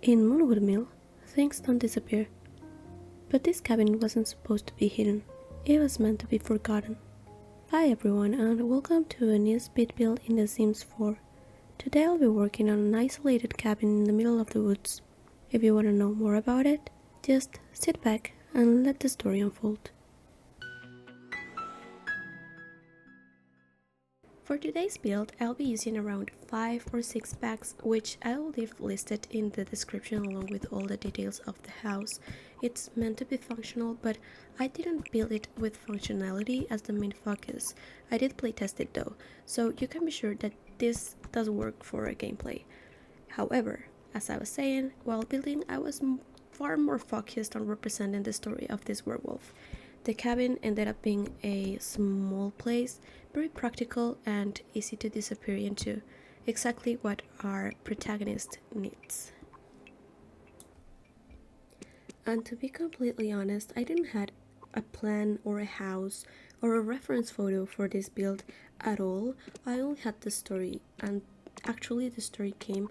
In Moonwood Mill, things don't disappear. But this cabin wasn't supposed to be hidden. It was meant to be forgotten. Hi everyone and welcome to a new speed build in The Sims 4. Today I'll be working on an isolated cabin in the middle of the woods. If you want to know more about it, just sit back and let the story unfold. For today's build, I'll be using around 5 or 6 packs, which I'll leave listed in the description along with all the details of the house. It's meant to be functional, but I didn't build it with functionality as the main focus. I did playtest it though, so you can be sure that this does work for a gameplay. However, as I was saying, while building I was far more focused on representing the story of this werewolf. The cabin ended up being a small place, very practical and easy to disappear into, exactly what our protagonist needs. And to be completely honest, I didn't have a plan or a house or a reference photo for this build at all. I only had the story, and actually the story came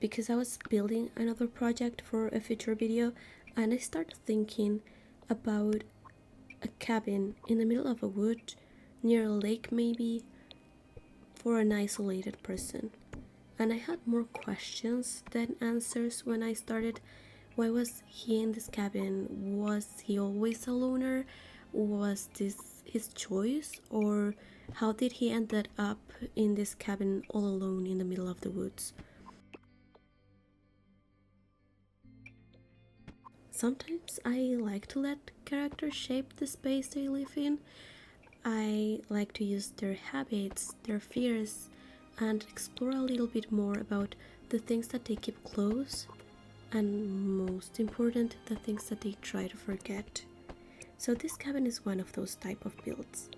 because I was building another project for a future video and I started thinking about a cabin in the middle of a wood, near a lake maybe, for an isolated person. And I had more questions than answers when I started. Why was he in this cabin? Was he always a loner? Was this his choice? Or how did he end up in this cabin all alone in the middle of the woods? Sometimes I like to let characters shape the space they live in. I like to use their habits, their fears, and explore a little bit more about the things that they keep close, and most important, the things that they try to forget. So this cabin is one of those type of builds.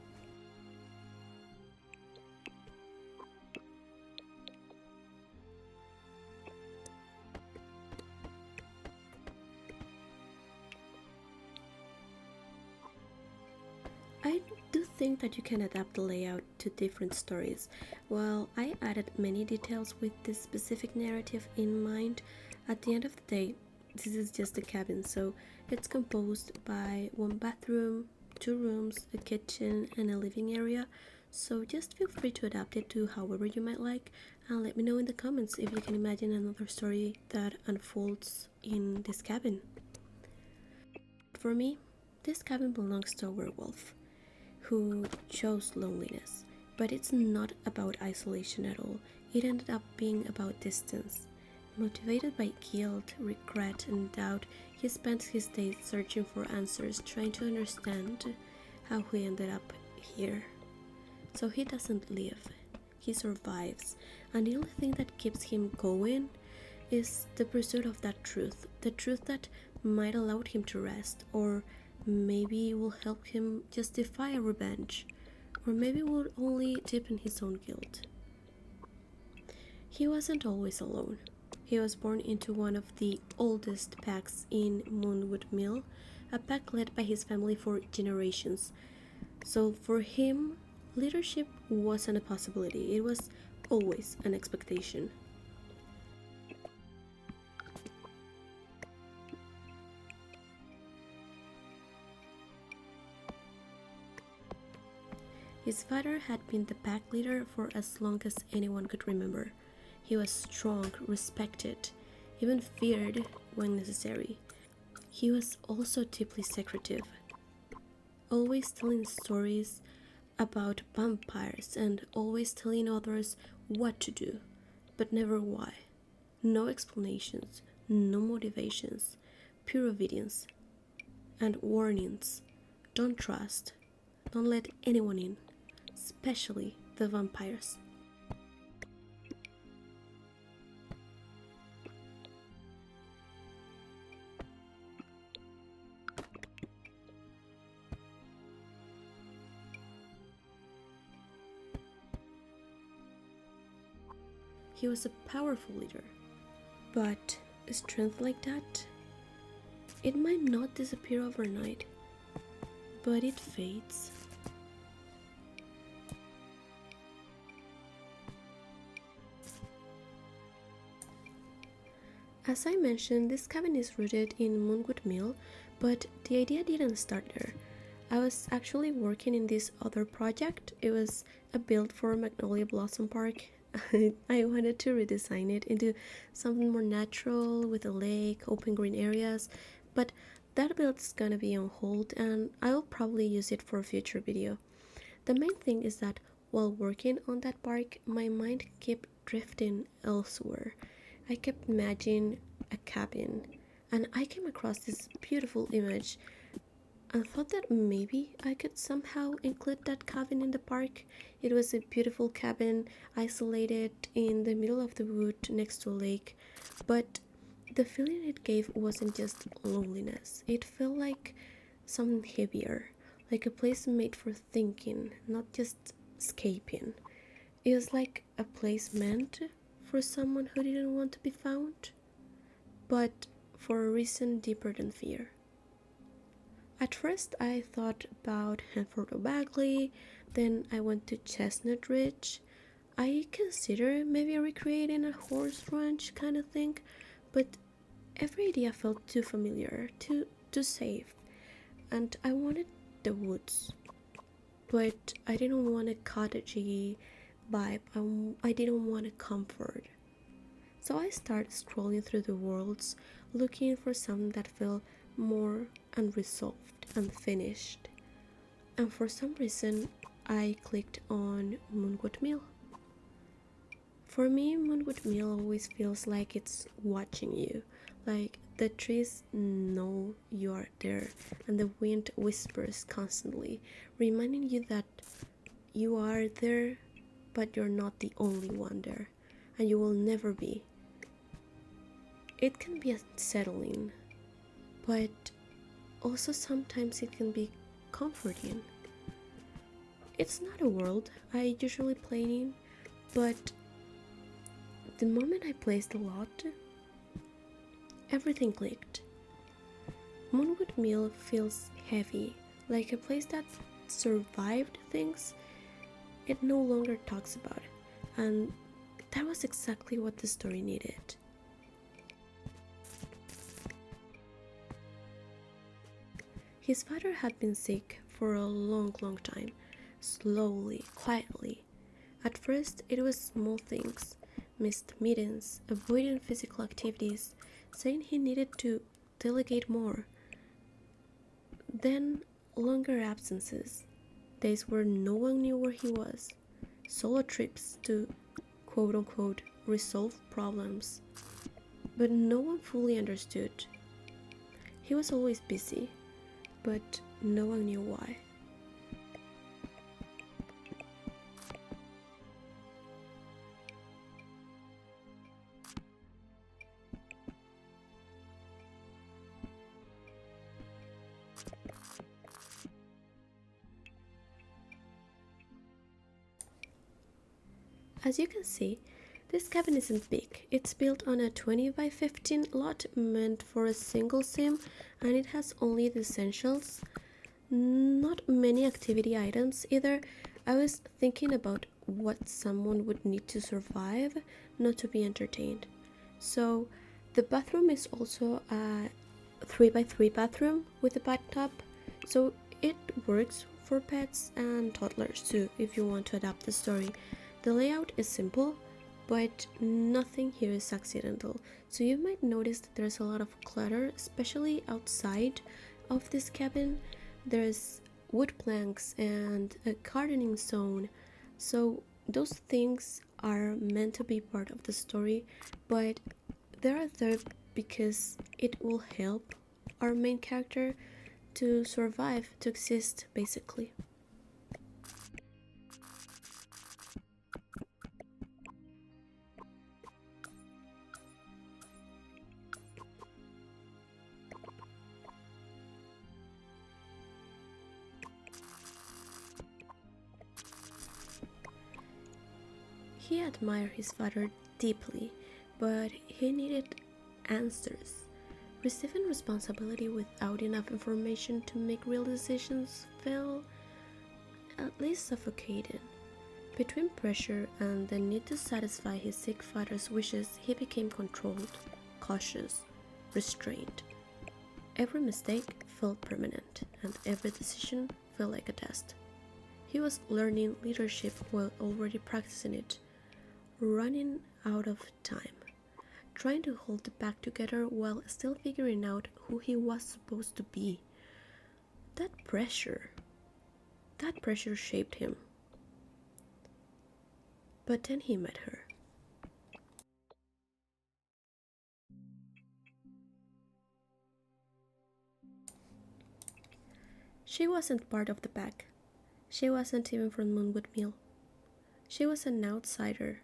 I do think that you can adapt the layout to different stories. While I added many details with this specific narrative in mind, at the end of the day, this is just a cabin, so it's composed by one bathroom, 2 rooms, a kitchen, and a living area. So just feel free to adapt it to however you might like, and let me know in the comments if you can imagine another story that unfolds in this cabin. For me, this cabin belongs to a werewolf who chose loneliness, but it's not about isolation at all. It ended up being about distance. Motivated by guilt, regret, and doubt, he spent his days searching for answers, trying to understand how he ended up here. So he doesn't live, he survives, and the only thing that keeps him going is the pursuit of that truth, the truth that might allow him to rest, or maybe will help him justify a revenge, or maybe will only deepen his own guilt. He wasn't always alone. He was born into one of the oldest packs in Moonwood Mill, a pack led by his family for generations. So for him, leadership wasn't a possibility, it was always an expectation. His father had been the pack leader for as long as anyone could remember. He was strong, respected, even feared when necessary. He was also deeply secretive, always telling stories about vampires and always telling others what to do, but never why. No explanations, no motivations, pure obedience. And warnings: don't trust, don't let anyone in, especially the vampires. He was a powerful leader, but a strength like that, it might not disappear overnight, but it fades. As I mentioned, this cabin is rooted in Moonwood Mill, but the idea didn't start there. I was actually working in this other project. It was a build for Magnolia Blossom Park. I wanted to redesign it into something more natural with a lake, open green areas, but that build is gonna be on hold and I'll probably use it for a future video. The main thing is that while working on that park, my mind kept drifting elsewhere. I kept imagining a cabin, and I came across this beautiful image and thought that maybe I could somehow include that cabin in the park. It was a beautiful cabin, isolated in the middle of the wood next to a lake, but the feeling it gave wasn't just loneliness, it felt like something heavier, like a place made for thinking, not just escaping. It was like a place meant for someone who didn't want to be found, but for a reason deeper than fear. At first I thought about Hanford O'Bagley, then I went to Chestnut Ridge. I considered maybe recreating a horse ranch kind of thing, but every idea felt too familiar, too safe, and I wanted the woods. But I didn't want a cottagey vibe. I didn't want a comfort. So I started scrolling through the worlds, looking for something that felt more unresolved, unfinished. And for some reason, I clicked on Moonwood Mill. For me, Moonwood Mill always feels like it's watching you, like the trees know you are there, and the wind whispers constantly, reminding you that you are there, but you're not the only one there, and you will never be. It can be unsettling, but also sometimes it can be comforting. It's not a world I usually play in, but the moment I placed the lot, everything clicked. Moonwood Mill feels heavy, like a place that survived things it no longer talks about, and that was exactly what the story needed. His father had been sick for a long time, slowly, quietly. At first, it was small things, missed meetings, avoiding physical activities, saying he needed to delegate more. Then, longer absences, days where no one knew where he was, solo trips to quote unquote resolve problems. But no one fully understood. He was always busy, but no one knew why. As you can see, this cabin isn't big. It's built on a 20 by 15 lot meant for a single sim, and it has only the essentials. Not many activity items either. I was thinking about what someone would need to survive, not to be entertained. So the bathroom is also a 3 by 3 bathroom with a bathtub, so it works for pets and toddlers too if you want to adapt the story. The layout is simple, but nothing here is accidental, so you might notice that there's a lot of clutter, especially outside of this cabin. There's wood planks and a gardening zone, so those things are meant to be part of the story, but they are there because it will help our main character to survive, to exist basically. He admired his father deeply, but he needed answers. Receiving responsibility without enough information to make real decisions felt at least suffocating. Between pressure and the need to satisfy his sick father's wishes, he became controlled, cautious, restrained. Every mistake felt permanent, and every decision felt like a test. He was learning leadership while already practicing it, running out of time, trying to hold the pack together while still figuring out who he was supposed to be. That pressure shaped him. But then he met her. She wasn't part of the pack. She wasn't even from Moonwood Mill. She was an outsider,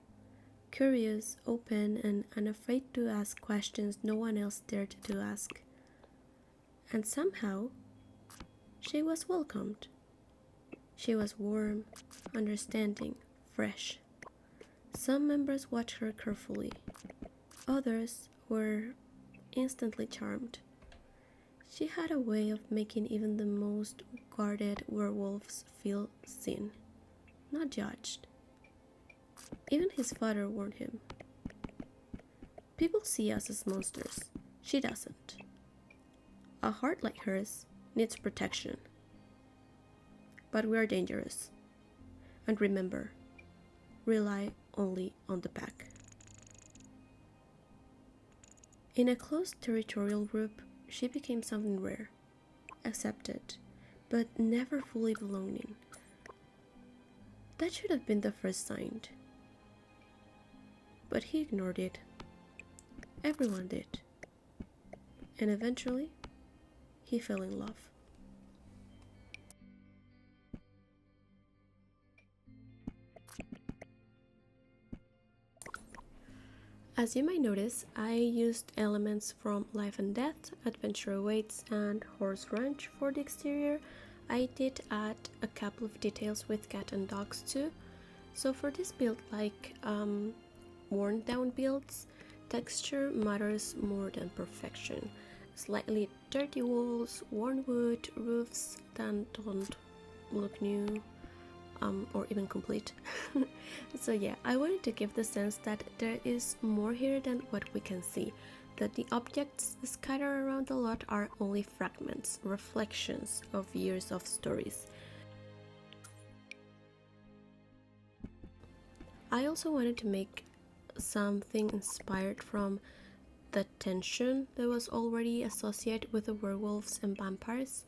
curious, open, and unafraid to ask questions no one else dared to ask. And somehow, she was welcomed. She was warm, understanding, fresh. Some members watched her carefully. Others were instantly charmed. She had a way of making even the most guarded werewolves feel seen, not judged. Even his father warned him. People see us as monsters. She doesn't. A heart like hers needs protection. But we are dangerous. And remember, rely only on the pack. In a closed territorial group, she became something rare, accepted, but never fully belonging. That should have been the first sign. But he ignored it. Everyone did. And eventually, he fell in love. As you might notice, I used elements from Life and Death, Adventure Awaits, and Horse Ranch for the exterior. I did add a couple of details with cat and dogs too. So for this build, like worn down builds, texture matters more than perfection. Slightly dirty walls, worn wood, roofs that don't look new, or even complete. So yeah, I wanted to give the sense that there is more here than what we can see, that the objects scattered around the lot are only fragments, reflections of years of stories. I also wanted to make something inspired from the tension that was already associated with the werewolves and vampires,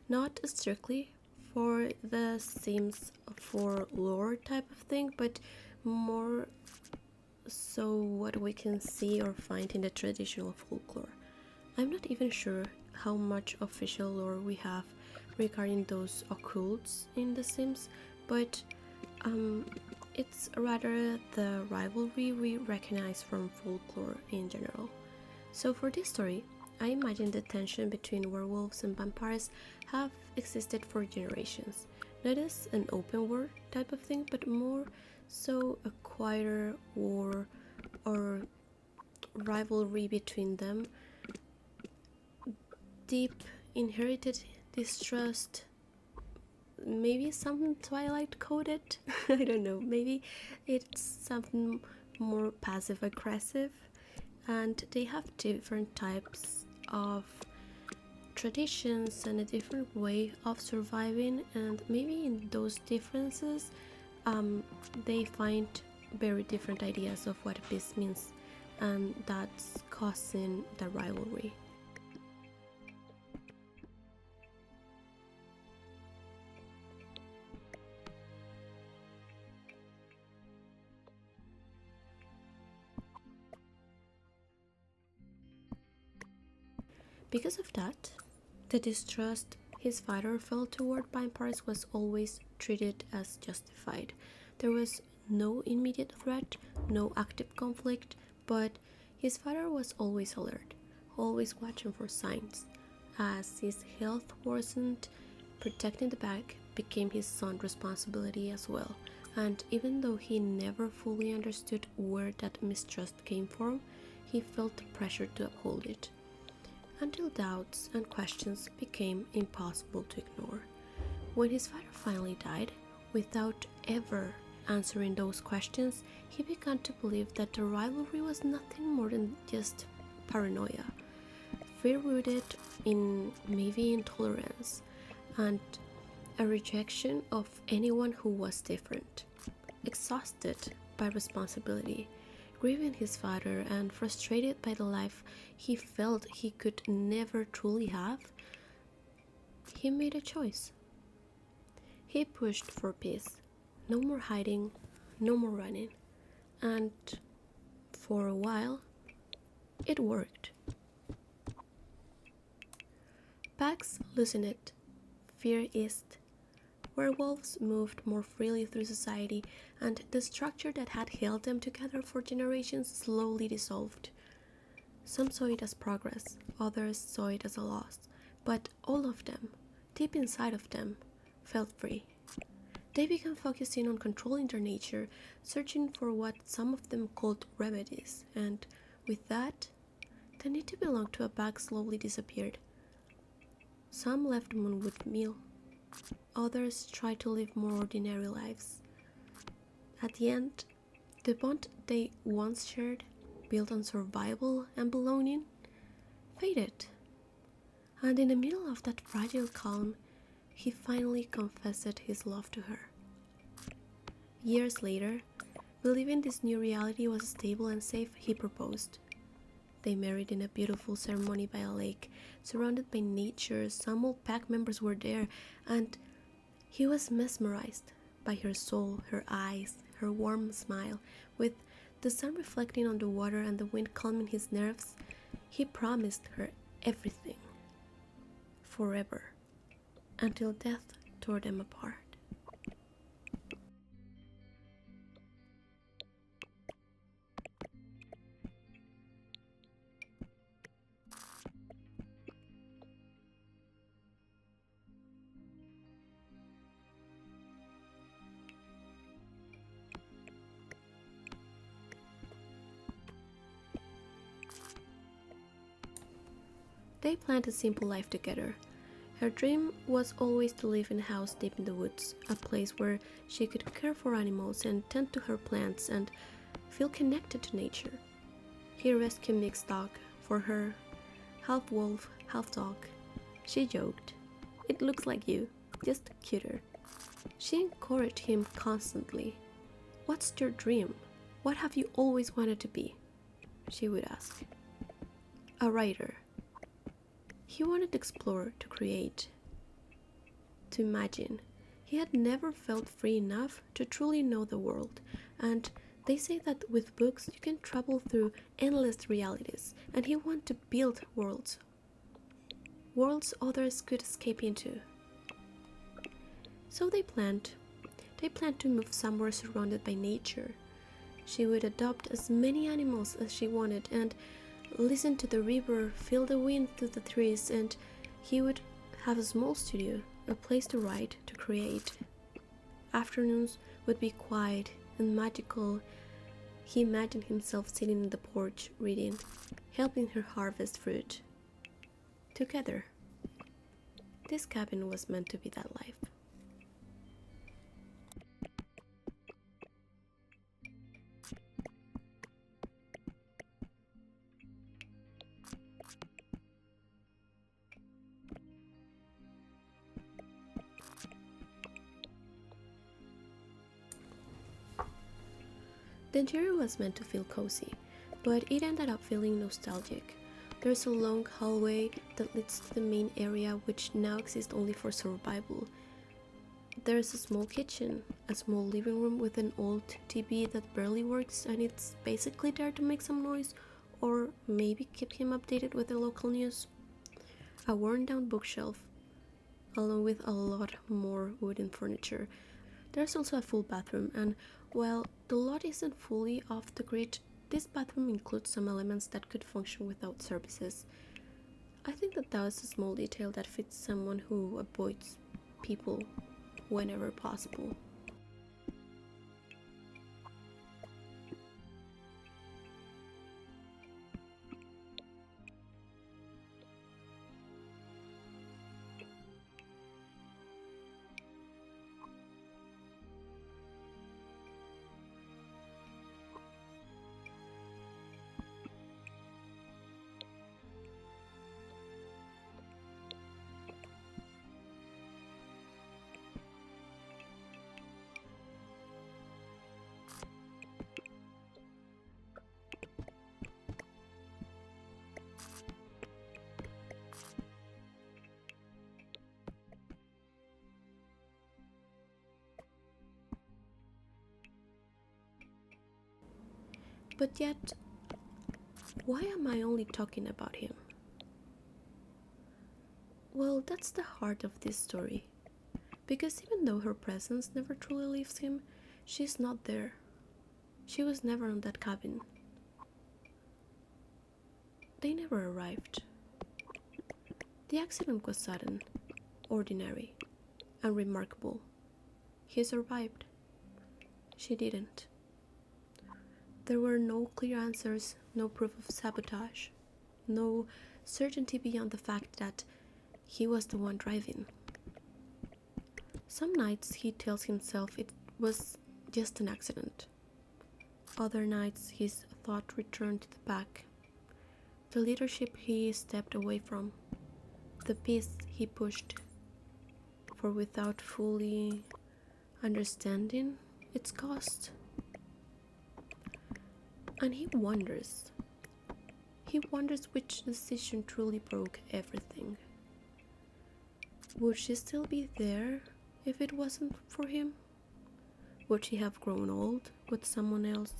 not strictly for the Sims for lore type of thing, but more so what we can see or find in the traditional folklore. I'm not even sure how much official lore we have regarding those occults in the Sims, but it's rather the rivalry we recognize from folklore in general. So for this story, I imagine the tension between werewolves and vampires have existed for generations, not as an open war type of thing, but more so a quieter war or rivalry between them, deep inherited distrust, maybe something Twilight coded. I don't know, maybe it's something more passive aggressive, and they have different types of traditions and a different way of surviving, and maybe in those differences they find very different ideas of what peace means, and that's causing the rivalry. Because of that, the distrust his father felt toward vampires was always treated as justified. There was no immediate threat, no active conflict, but his father was always alert, always watching for signs. As his health worsened, protecting the pack became his son's responsibility as well, and even though he never fully understood where that mistrust came from, he felt the pressure to uphold it, until doubts and questions became impossible to ignore. When his father finally died, without ever answering those questions, he began to believe that the rivalry was nothing more than just paranoia, fear rooted in maybe intolerance, and a rejection of anyone who was different. Exhausted by responsibility, grieving his father, and frustrated by the life he felt he could never truly have, he made a choice. He pushed for peace. No more hiding, no more running. And for a while, it worked. Packs loosened it. Fear eased. Werewolves moved more freely through society, and the structure that had held them together for generations slowly dissolved. Some saw it as progress, others saw it as a loss, but all of them, deep inside of them, felt free. They began focusing on controlling their nature, searching for what some of them called remedies, and with that, the need to belong to a pack slowly disappeared. Some left Moonwood Mill. Others tried to live more ordinary lives. At the end, the bond they once shared, built on survival and belonging, faded. And in the middle of that fragile calm, he finally confessed his love to her. Years later, believing this new reality was stable and safe, he proposed. They married in a beautiful ceremony by a lake, surrounded by nature. Some old pack members were there, and he was mesmerized by her soul, her eyes, her warm smile. With the sun reflecting on the water and the wind calming his nerves, he promised her everything, forever, until death tore them apart. They planned a simple life together. Her dream was always to live in a house deep in the woods, a place where she could care for animals and tend to her plants and feel connected to nature. He rescued a mixed dog for her, half wolf, half dog. She joked, "It looks like you, just cuter." She encouraged him constantly. "What's your dream? What have you always wanted to be?" she would ask. A writer. He wanted to explore, to create, to imagine. He had never felt free enough to truly know the world, and they say that with books you can travel through endless realities, and he wanted to build worlds others could escape into. So they planned to move somewhere surrounded by nature. She would adopt as many animals as she wanted and listen to the river, feel the wind through the trees, and he would have a small studio, a place to write, to create. Afternoons would be quiet and magical. He imagined himself sitting on the porch reading, helping her harvest fruit. Together. This cabin was meant to be that life. The interior was meant to feel cozy, but it ended up feeling nostalgic. There's a long hallway that leads to the main area, which now exists only for survival. There's a small kitchen, a small living room with an old TV that barely works, and it's basically there to make some noise, or maybe keep him updated with the local news. A worn down bookshelf, along with a lot more wooden furniture. There's also a full bathroom, and while the lot isn't fully off the grid, this bathroom includes some elements that could function without services. I think that was a small detail that fits someone who avoids people whenever possible. But yet, why am I only talking about him? Well, that's the heart of this story. Because even though her presence never truly leaves him, she's not there. She was never in that cabin. They never arrived. The accident was sudden, ordinary, unremarkable. He survived. She didn't. There were no clear answers, no proof of sabotage, no certainty beyond the fact that he was the one driving. Some nights he tells himself it was just an accident. Other nights his thought returned to the back. The leadership he stepped away from. The peace he pushed for without fully understanding its cost. And he wonders which decision truly broke everything. Would she still be there if it wasn't for him? Would she have grown old with someone else?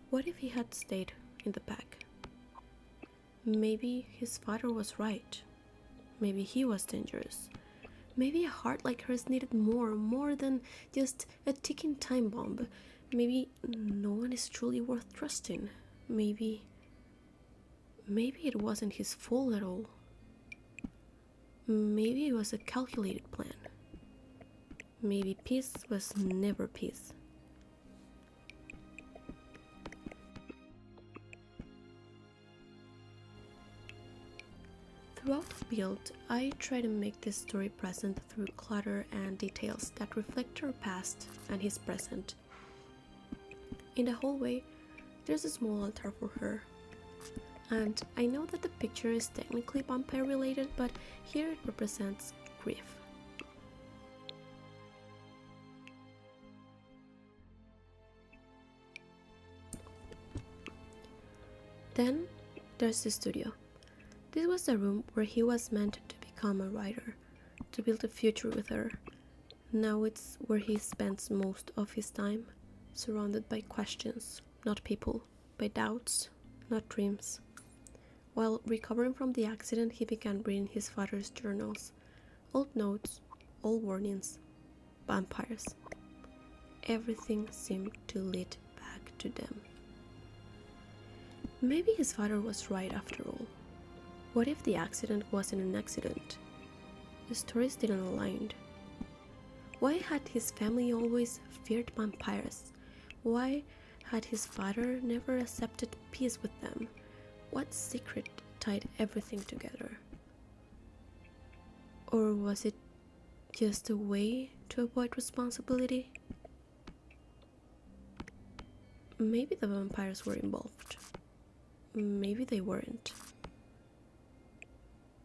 What if he had stayed in the pack? Maybe his father was right. Maybe he was dangerous. Maybe a heart like hers needed more than just a ticking time bomb. Maybe no one is truly worth trusting. Maybe it wasn't his fault at all. Maybe it was a calculated plan. Maybe peace was never peace. Throughout the build, I try to make this story present through clutter and details that reflect her past and his present. In the hallway, there's a small altar for her. And I know that the picture is technically vampire related, but here it represents grief. Then there's the studio. This was the room where he was meant to become a writer, to build a future with her. Now it's where he spends most of his time, surrounded by questions, not people, by doubts, not dreams. While recovering from the accident, he began reading his father's journals. Old notes, old warnings, vampires. Everything seemed to lead back to them. Maybe his father was right after all. What if the accident wasn't an accident? The stories didn't align. Why had his family always feared vampires? Why had his father never accepted peace with them? What secret tied everything together? Or was it just a way to avoid responsibility? Maybe the vampires were involved. Maybe they weren't.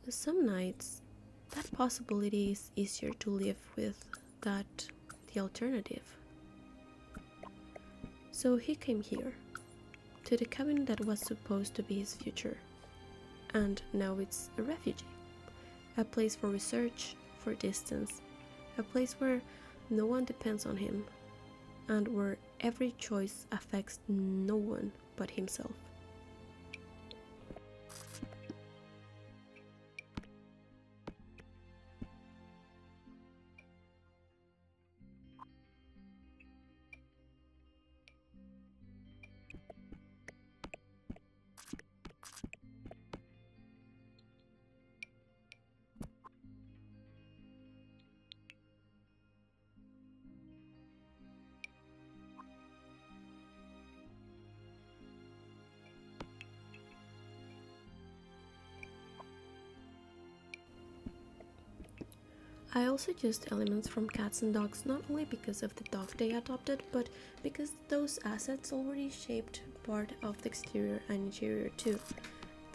Some nights, that possibility is easier to live with than the alternative. So he came here, to the cabin that was supposed to be his future. And now it's a refugee. A place for research, for distance. A place where no one depends on him. And where every choice affects no one but himself. I also used elements from cats and dogs not only because of the dog they adopted, but because those assets already shaped part of the exterior and interior too.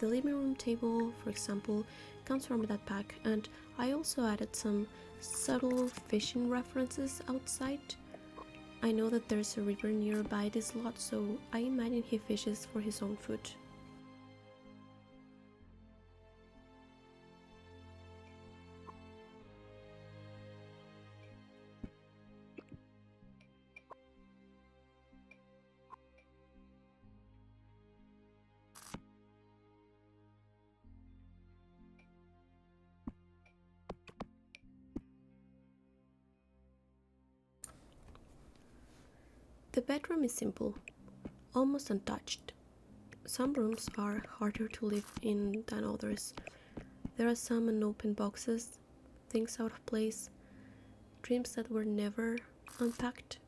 The living room table, for example, comes from that pack, and I also added some subtle fishing references outside. I know that there's a river nearby this lot, so I imagine he fishes for his own food. The bedroom is simple, almost untouched. Some rooms are harder to live in than others. There are some unopened boxes, things out of place, dreams that were never unpacked.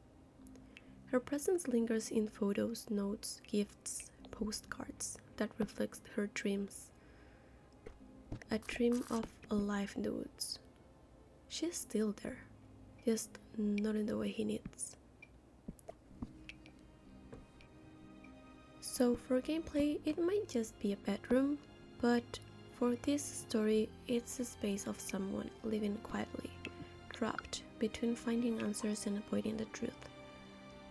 Her presence lingers in photos, notes, gifts, postcards that reflect her dreams. A dream of a life in the woods. She's still there, just not in the way he needs. So for gameplay, it might just be a bedroom, but for this story, it's a space of someone living quietly, trapped between finding answers and avoiding the truth.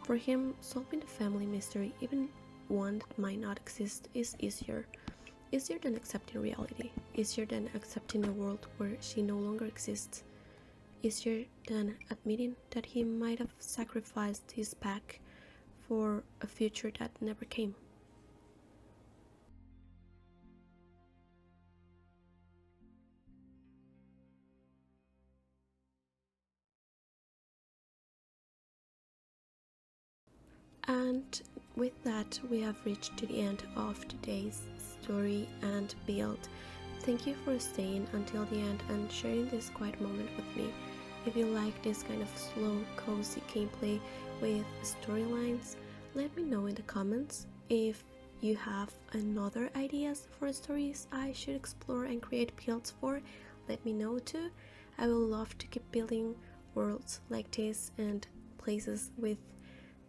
For him, solving the family mystery, even one that might not exist, is easier than accepting reality, easier than accepting a world where she no longer exists, easier than admitting that he might have sacrificed his pack for a future that never came. And with that, we have reached to the end of today's story and build. Thank you for staying until the end and sharing this quiet moment with me. If you like this kind of slow, cozy gameplay with storylines, let me know in the comments. If you have another ideas for stories I should explore and create builds for, let me know too. I will love to keep building worlds like this and places with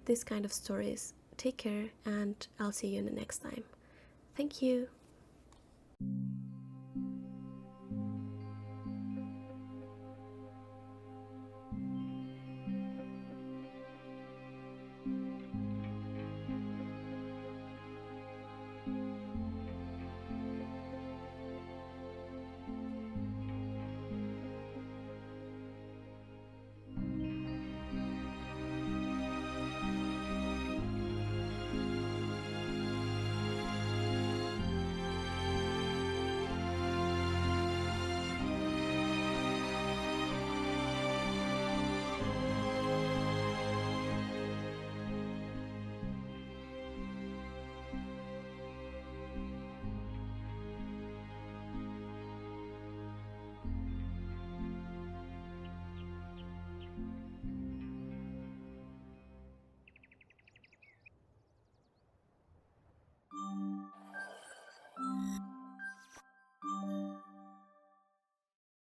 this kind of stories. Take care, and I'll see you in the next time. Thank you.